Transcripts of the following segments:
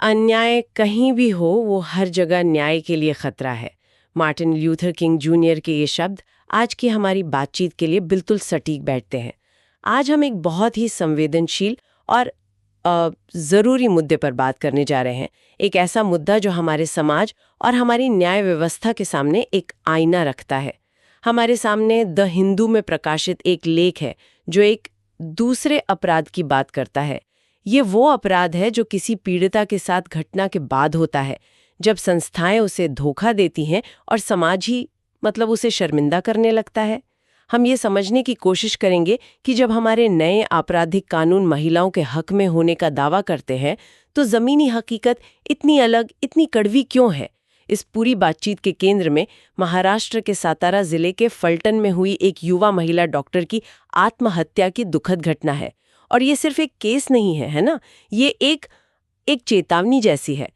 अन्याय कहीं भी हो वो हर जगह न्याय के लिए खतरा है। मार्टिन ल्यूथर किंग जूनियर के ये शब्द आज की हमारी बातचीत के लिए बिल्कुल सटीक बैठते हैं। आज हम एक बहुत ही संवेदनशील और ज़रूरी मुद्दे पर बात करने जा रहे हैं। एक ऐसा मुद्दा जो हमारे समाज और हमारी न्याय व्यवस्था के सामने एक आईना रखता है। हमारे सामने द हिंदू में प्रकाशित एक लेख है जो एक दूसरे अपराध की बात करता है। ये वो अपराध है जो किसी पीड़िता के साथ घटना के बाद होता है, जब संस्थाएं उसे धोखा देती हैं और समाज ही उसे शर्मिंदा करने लगता है। हम ये समझने की कोशिश करेंगे कि जब हमारे नए आपराधिक कानून महिलाओं के हक में होने का दावा करते हैं तो ज़मीनी हकीकत इतनी अलग, इतनी कड़वी क्यों है। इस पूरी बातचीत के केंद्र में महाराष्ट्र के सातारा जिले के फलटन में हुई एक युवा महिला डॉक्टर की आत्महत्या की दुखद घटना है। और ये सिर्फ एक केस नहीं है, है ना, ये एक चेतावनी जैसी है।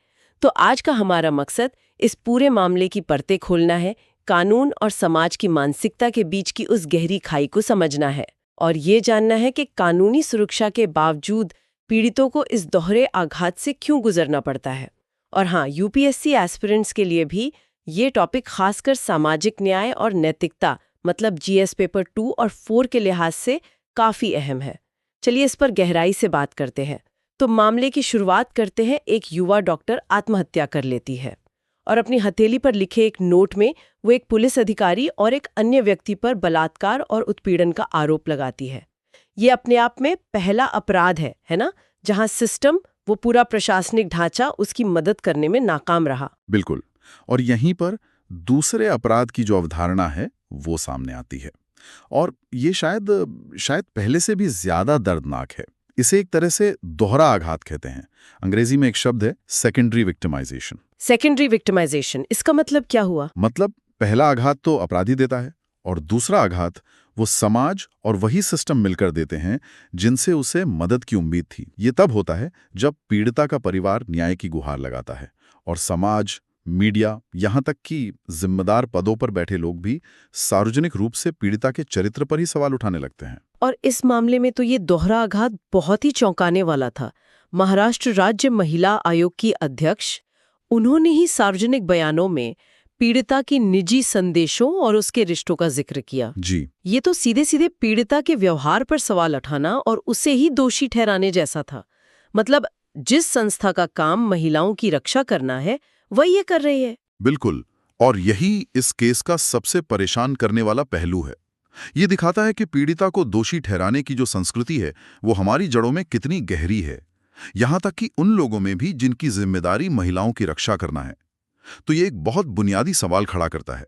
तो आज का हमारा मकसद इस पूरे मामले की परतें खोलना है, कानून और समाज की मानसिकता के बीच की उस गहरी खाई को समझना है और ये जानना है कि कानूनी सुरक्षा के बावजूद पीड़ितों को इस दोहरे आघात से क्यों गुजरना पड़ता है। और हाँ, यूपीएससी एस्पिरेंट्स के लिए भी ये टॉपिक खासकर सामाजिक न्याय और नैतिकता जीएस पेपर 2 और 4 के लिहाज से काफ़ी अहम है। चलिए इस पर गहराई से बात करते हैं। तो मामले की शुरुआत करते हैं। एक युवा डॉक्टर आत्महत्या कर लेती है और अपनी हथेली पर लिखे एक नोट में वो एक पुलिस अधिकारी और एक अन्य व्यक्ति पर बलात्कार और उत्पीड़न का आरोप लगाती है। ये अपने आप में पहला अपराध है ना, जहां सिस्टम, वो पूरा प्रशासनिक ढांचा उसकी मदद करने में नाकाम रहा। बिल्कुल। और यहीं पर दूसरे अपराध की जो अवधारणा है वो सामने आती है और ये शायद पहले से भी ज्यादा दर्दनाक है। इसे एक तरह से दोहरा आघात कहते हैं। अंग्रेजी में एक शब्द है सेकेंडरी विक्टिमाइजेशन। सेकेंडरी विक्टिमाइजेशन, इसका मतलब क्या हुआ? पहला आघात तो अपराधी देता है और दूसरा आघात वो समाज और वही सिस्टम मिलकर देते हैं जिनसे उसे मदद की उम्मीद थी। ये तब होता है जब पीड़िता का परिवार न्याय की गुहार लगाता है और समाज, मीडिया, यहाँ तक कि जिम्मेदार पदों पर बैठे लोग भी सार्वजनिक रूप से पीड़िता के चरित्र पर ही सवाल उठाने लगते हैं। और इस मामले में तो ये दोहरा आघात बहुत ही चौंकाने वाला था। महाराष्ट्र राज्य महिला आयोग की अध्यक्ष, उन्होंने ही सार्वजनिक बयानों में पीड़िता की निजी संदेशों और उसके रिश्तों का जिक्र किया। जी, ये तो सीधे सीधे पीड़िता के व्यवहार पर सवाल उठाना और उसे ही दोषी ठहराने जैसा था। जिस संस्था का काम महिलाओं की रक्षा करना है वही ये कर रही है। बिल्कुल। और यही इस केस का सबसे परेशान करने वाला पहलू है। ये दिखाता है कि पीड़िता को दोषी ठहराने की जो संस्कृति है वो हमारी जड़ों में कितनी गहरी है, यहाँ तक कि उन लोगों में भी जिनकी जिम्मेदारी महिलाओं की रक्षा करना है। तो ये एक बहुत बुनियादी सवाल खड़ा करता है,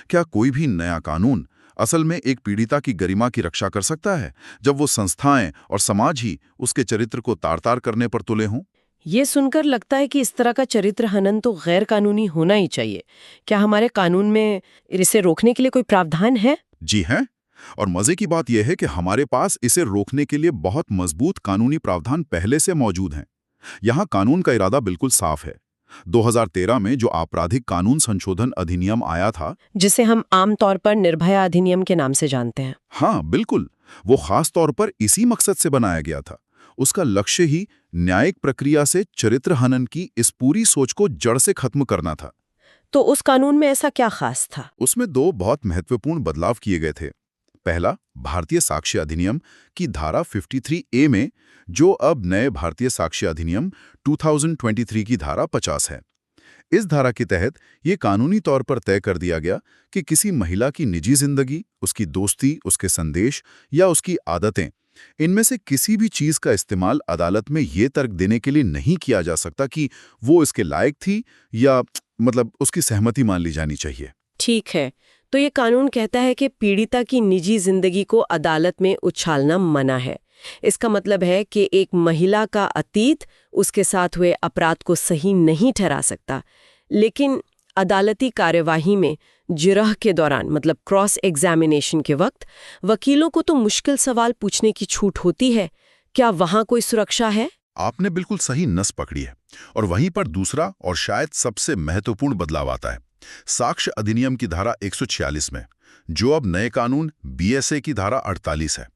क्या कोई भी नया कानून असल में एक पीड़िता की गरिमा की रक्षा कर सकता है जब वो संस्थाएं और समाज ही उसके चरित्र को तार-तार करने पर तुले हों? ये सुनकर लगता है कि इस तरह का चरित्र हनन तो गैर कानूनी होना ही चाहिए। क्या हमारे कानून में इसे रोकने के लिए कोई प्रावधान है? जी हैं। और मजे की बात यह है कि हमारे पास इसे रोकने के लिए बहुत मजबूत कानूनी प्रावधान पहले से मौजूद हैं। यहाँ कानून का इरादा बिल्कुल साफ है। 2013 में जो आपराधिक कानून संशोधन अधिनियम आया था, जिसे हम आमतौर पर निर्भया अधिनियम के नाम से जानते हैं। हाँ बिल्कुल, वो खास तौर पर इसी मकसद से बनाया गया था। उसका लक्ष्य ही न्यायिक प्रक्रिया से चरित्र हनन की इस पूरी सोच को जड़ से खत्म करना था। तो उस कानून में ऐसा क्या खास था? उसमें 2 बहुत महत्वपूर्ण बदलाव किए गए थे। पहला, भारतीय साक्ष्य अधिनियम की धारा 53A में, जो अब नए भारतीय साक्ष्य अधिनियम 2023 की धारा 50 है। इस धारा के तहत ये कानूनी तौर पर तय कर दिया गया कि किसी महिला की निजी जिंदगी, उसकी दोस्ती, उसके संदेश या उसकी आदतें, इनमें से किसी भी चीज का इस्तेमाल अदालत में ये तर्क देने के लिए नहीं किया जा सकता कि वो इसके लायक थी या उसकी सहमति मान ली जानी चाहिए। ठीक है, तो ये कानून कहता है कि पीड़िता की निजी जिंदगी को अदालत में उछालना मना है। इसका मतलब है कि एक महिला का अतीत उसके साथ हुए अपराध को सही नहीं ठहरा सकता, लेकिन अदालती कार्यवाही में जिरह के दौरान क्रॉस एग्जामिनेशन के वक्त वकीलों को तो मुश्किल सवाल पूछने की छूट होती है। क्या वहां कोई सुरक्षा है? आपने बिल्कुल सही नस पकड़ी है। और वहीं पर दूसरा और शायद सबसे महत्वपूर्ण बदलाव आता है साक्ष्य अधिनियम की धारा 146 में, जो अब नए कानून BSA की धारा 48 है।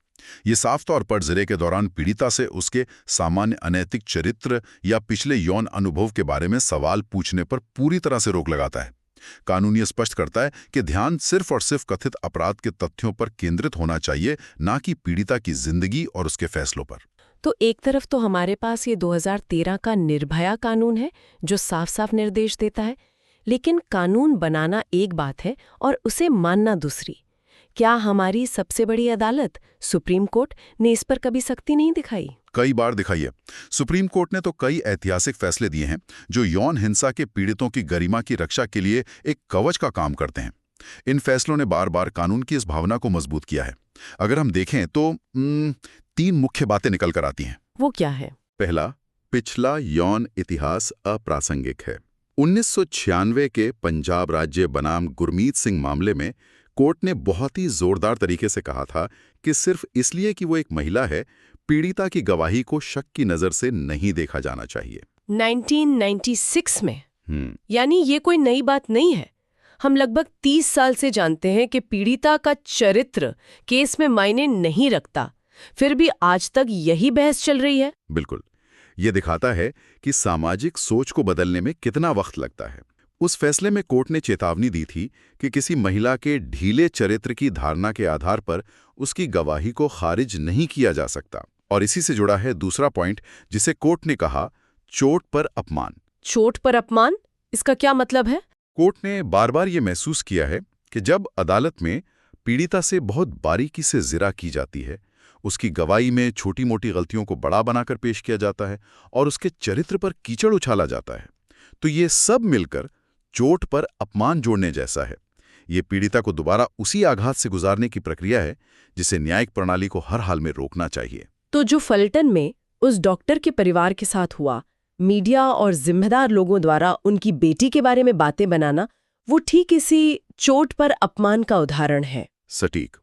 ये साफ तौर पर जिले के दौरान पीड़िता से उसके सामान्य अनैतिक चरित्र या पिछले यौन अनुभव के बारे में सवाल पूछने पर पूरी तरह से रोक लगाता है। कानून ये स्पष्ट करता है कि ध्यान सिर्फ और सिर्फ कथित अपराध के तथ्यों पर केंद्रित होना चाहिए, ना कि पीड़िता की जिंदगी और उसके फैसलों पर। तो एक तरफ तो हमारे पास ये 2013 का निर्भया कानून है जो साफ साफ निर्देश देता है, लेकिन कानून बनाना एक बात है और उसे मानना दूसरी। क्या हमारी सबसे बड़ी अदालत सुप्रीम कोर्ट ने इस पर कभी सख्ती नहीं दिखाई? कई बार दिखाई है। सुप्रीम कोर्ट ने तो कई ऐतिहासिक फैसले दिए हैं जो यौन हिंसा के पीड़ितों की गरिमा की रक्षा के लिए एक कवच का काम करते हैं। इन फैसलों ने बार बार कानून की इस भावना को मजबूत किया है। अगर हम देखें तो 3 मुख्य बातें निकल कर आती हैं। वो क्या है? पहला, पिछला यौन इतिहास अप्रासंगिक है। 1996 के पंजाब राज्य बनाम गुरमीत सिंह मामले में कोर्ट ने बहुत ही जोरदार तरीके से कहा था कि सिर्फ इसलिए कि वो एक महिला है, पीड़िता की गवाही को शक की नजर से नहीं देखा जाना चाहिए। 1996 में? यानी ये कोई नई बात नहीं है। हम लगभग 30 साल से जानते हैं कि पीड़िता का चरित्र केस में मायने नहीं रखता, फिर भी आज तक यही बहस चल रही है। बिल्कुल, ये दिखाता है कि सामाजिक सोच को बदलने में कितना वक्त लगता है। उस फैसले में कोर्ट ने चेतावनी दी थी कि किसी महिला के ढीले चरित्र की धारणा के आधार पर उसकी गवाही को खारिज नहीं किया जा सकता। और इसी से जुड़ा है दूसरा पॉइंट जिसे कोर्ट ने कहा, चोट पर अपमान। चोट पर अपमान? इसका क्या मतलब है? कोर्ट ने बार बार ये महसूस किया है कि जब अदालत में पीड़िता से बहुत बारीकी से जिरा की जाती है, उसकी गवाही में छोटी मोटी गलतियों को बड़ा बनाकर पेश किया जाता है और उसके चरित्र पर कीचड़ उछाला जाता है, तो ये सब मिलकर चोट पर अपमान जोड़ने जैसा है। ये पीड़िता को दोबारा उसी आघात से गुजारने की प्रक्रिया है जिसे न्यायिक प्रणाली को हर हाल में रोकना चाहिए। तो जो फलटन में उस डॉक्टर के परिवार के साथ हुआ, मीडिया और जिम्मेदार लोगों द्वारा उनकी बेटी के बारे में बातें बनाना, वो ठीक इसी चोट पर अपमान का उदाहरण है। सटीक।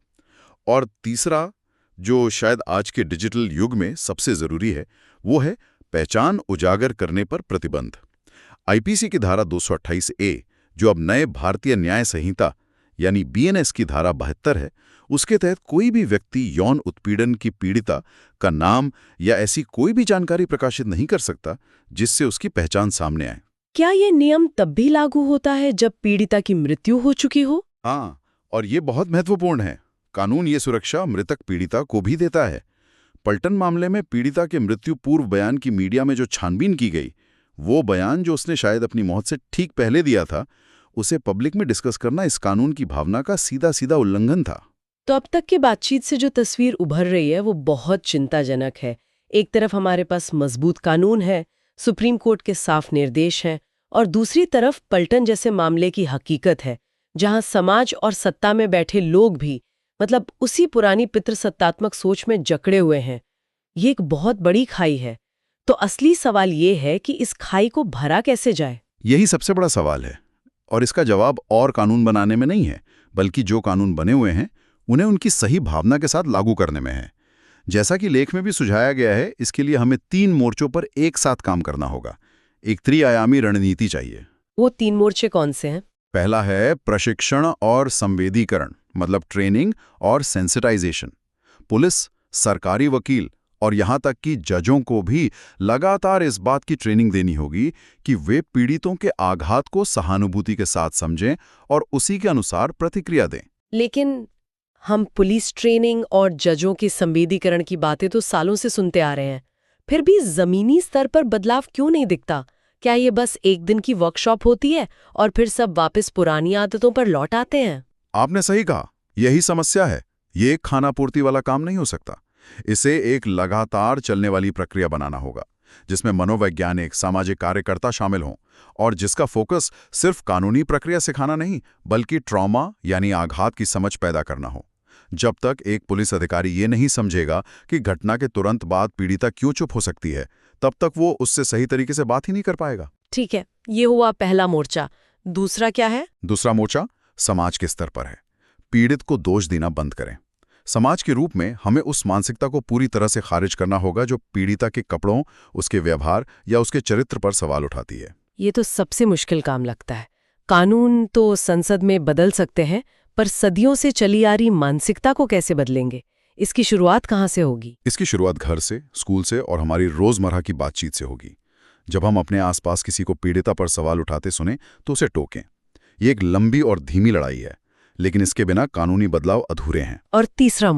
और तीसरा, जो शायद आज के डिजिटल युग में सबसे जरूरी है, वो है पहचान उजागर करने पर प्रतिबंध। आईपीसी की धारा 228A, जो अब नए भारतीय न्याय संहिता यानी BNS की धारा 72 है, उसके तहत कोई भी व्यक्ति यौन उत्पीड़न की पीड़िता का नाम या ऐसी कोई भी जानकारी प्रकाशित नहीं कर सकता जिससे उसकी पहचान सामने आए। क्या ये नियम तब भी लागू होता है जब पीड़िता की मृत्यु हो चुकी हो? हाँ, और ये बहुत महत्वपूर्ण है। कानून ये सुरक्षा मृतक पीड़िता को भी देता है। पलटन मामले में पीड़िता के मृत्यु पूर्व बयान की मीडिया में जो छानबीन की गई, वो बयान जो उसने शायद अपनी मौत से ठीक पहले दिया था, उसे पब्लिक में डिस्कस करना इस कानून की भावना का सीधा सीधा उल्लंघन था। तो अब तक की बातचीत से जो तस्वीर उभर रही है वो बहुत चिंताजनक है। एक तरफ हमारे पास मजबूत कानून है, सुप्रीम कोर्ट के साफ निर्देश हैं, और दूसरी तरफ पलटन जैसे मामले की हकीकत है जहां समाज और सत्ता में बैठे लोग भी मतलब उसी पुरानी पितृसत्तात्मक सोच में जकड़े हुए हैं। ये एक बहुत बड़ी खाई है। तो असली सवाल ये है कि इस खाई को भरा कैसे जाए? यही सबसे बड़ा सवाल है, और इसका जवाब और कानून बनाने में नहीं है, बल्कि जो कानून बने हुए हैं उन्हें उनकी सही भावना के साथ लागू करने में है। जैसा कि लेख में भी सुझाया गया है, इसके लिए हमें 3 मोर्चों पर एक साथ काम करना होगा। एक त्रिआयामी रणनीति चाहिए। वो 3 मोर्चे कौन से हैं? पहला है प्रशिक्षण और संवेदीकरण, मतलब ट्रेनिंग और सेंसिटाइजेशन। पुलिस, सरकारी वकील और यहाँ तक कि जजों को भी लगातार इस बात की ट्रेनिंग देनी होगी कि वे पीड़ितों के आघात को सहानुभूति के साथ समझें और उसी के अनुसार प्रतिक्रिया दें। लेकिन हम पुलिस ट्रेनिंग और जजों के संवेदीकरण की बातें तो सालों से सुनते आ रहे हैं, फिर भी जमीनी स्तर पर बदलाव क्यों नहीं दिखता? क्या ये बस एक दिन की वर्कशॉप होती है और फिर सब वापस पुरानी आदतों पर लौट आते हैं? आपने सही कहा, यही समस्या है। ये एक खानापूर्ति वाला काम नहीं हो सकता। इसे एक लगातार चलने वाली प्रक्रिया बनाना होगा जिसमें मनोवैज्ञानिक, सामाजिक कार्यकर्ता शामिल हों और जिसका फोकस सिर्फ कानूनी प्रक्रिया सिखाना नहीं बल्कि ट्रॉमा यानी आघात की समझ पैदा करना हो। जब तक एक पुलिस अधिकारी ये नहीं समझेगा कि घटना के तुरंत बाद पीड़िता क्यों चुप हो सकती है, तब तक वो उससे सही तरीके से बात ही नहीं कर पाएगा। ठीक है, ये हुआ पहला मोर्चा। दूसरा क्या है? दूसरा मोर्चा समाज के स्तर पर है। पीड़ित को दोष देना बंद करें। समाज के रूप में हमें उस मानसिकता को पूरी तरह से खारिज करना होगा जो पीड़िता के कपड़ों, उसके व्यवहार या उसके चरित्र पर सवाल उठाती है। ये तो सबसे मुश्किल काम लगता है। कानून तो संसद में बदल सकते हैं, पर सदियों से चली आ रही मानसिकता को कैसे बदलेंगे? इसकी शुरुआत कहाँ से होगी? इसकी शुरुआत घर से, स्कूल से और हमारी रोजमर्रा की बातचीत से होगी। जब हम अपने आसपास किसी को पीड़िता पर सवाल उठाते सुने तो उसे टोकें। ये एक लंबी और धीमी लड़ाई है, लेकिन इसके बिना कानूनी बदलाव अधूरे हैं। और तीसरा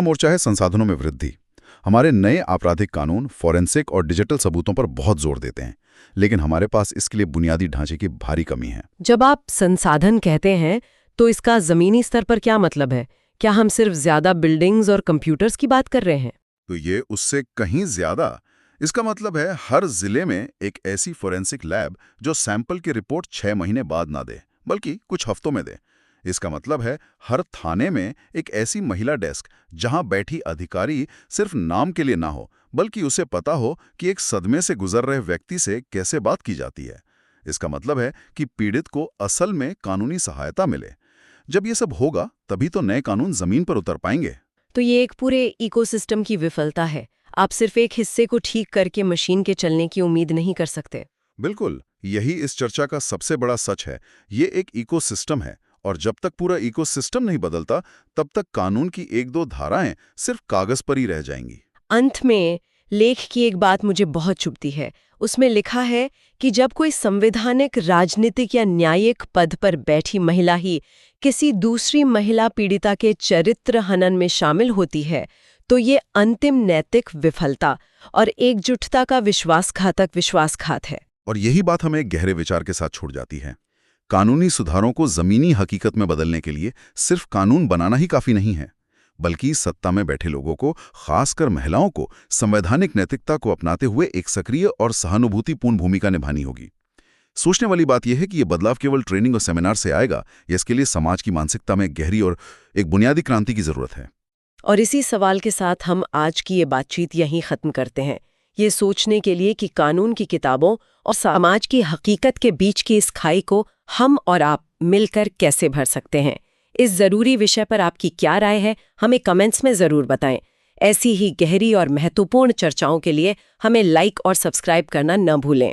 मोर्चा है संसाधनों में वृद्धि। हमारे नए आपराधिक कानून फॉरेंसिक और डिजिटल सबूतों पर बहुत जोर देते हैं, लेकिन हमारे पास इसके लिए बुनियादी ढांचे की भारी कमी है। जब आप संसाधन कहते हैं तो इसका जमीनी स्तर पर क्या मतलब है? क्या हम सिर्फ ज्यादा बिल्डिंग्स और कंप्यूटर्स की बात कर रहे हैं? तो ये उससे कहीं ज्यादा। इसका मतलब है हर जिले में एक ऐसी फोरेंसिक लैब जो सैंपल की रिपोर्ट 6 महीने बाद ना दे, बल्कि कुछ हफ्तों में दे। इसका मतलब है हर थाने में एक ऐसी महिला डेस्क जहां बैठी अधिकारी सिर्फ नाम के लिए ना हो, बल्कि उसे पता हो कि एक सदमे से गुजर रहे व्यक्ति से कैसे बात की जाती है। इसका मतलब है कि पीड़ित को असल में कानूनी सहायता मिले। जब ये सब होगा तभी तो नए कानून जमीन पर उतर पाएंगे। तो ये एक पूरे इकोसिस्टम की विफलता है। आप सिर्फ एक हिस्से को ठीक करके मशीन के चलने की उम्मीद नहीं कर सकते। बिल्कुल, यही इस चर्चा का सबसे बड़ा सच है। ये एक इकोसिस्टम है, और जब तक पूरा इकोसिस्टम नहीं बदलता तब तक कानून की एक दो धाराएं सिर्फ कागज पर ही रह जाएंगी। अंत में लेख की एक बात मुझे बहुत चुभती है। उसमें लिखा है कि जब कोई संवैधानिक, राजनीतिक या न्यायिक पद पर बैठी महिला ही किसी दूसरी महिला पीड़िता के चरित्र हनन में शामिल होती है तो ये अंतिम नैतिक विफलता और एकजुटता का विश्वासघात है। और यही बात हमें गहरे विचार के साथ छोड़ जाती है। कानूनी सुधारों को जमीनी हकीकत में बदलने के लिए सिर्फ कानून बनाना ही काफी नहीं है, बल्कि सत्ता में बैठे लोगों को, खासकर महिलाओं को, संवैधानिक नैतिकता को अपनाते हुए एक सक्रिय और सहानुभूतिपूर्ण भूमिका निभानी होगी। सोचने वाली बात यह है कि यह बदलाव केवल ट्रेनिंग और सेमिनार से आएगा, या इसके लिए समाज की मानसिकता में गहरी और एक बुनियादी क्रांति की जरूरत है। और इसी सवाल के साथ हम आज की ये बातचीत यहीं खत्म करते हैं, ये सोचने के लिए कि कानून की किताबों और समाज की हकीकत के बीच की इस खाई को हम और आप मिलकर कैसे भर सकते हैं। इस जरूरी विषय पर आपकी क्या राय है, हमें कमेंट्स में जरूर बताएं। ऐसी ही गहरी और महत्वपूर्ण चर्चाओं के लिए हमें लाइक और सब्सक्राइब करना न भूलें।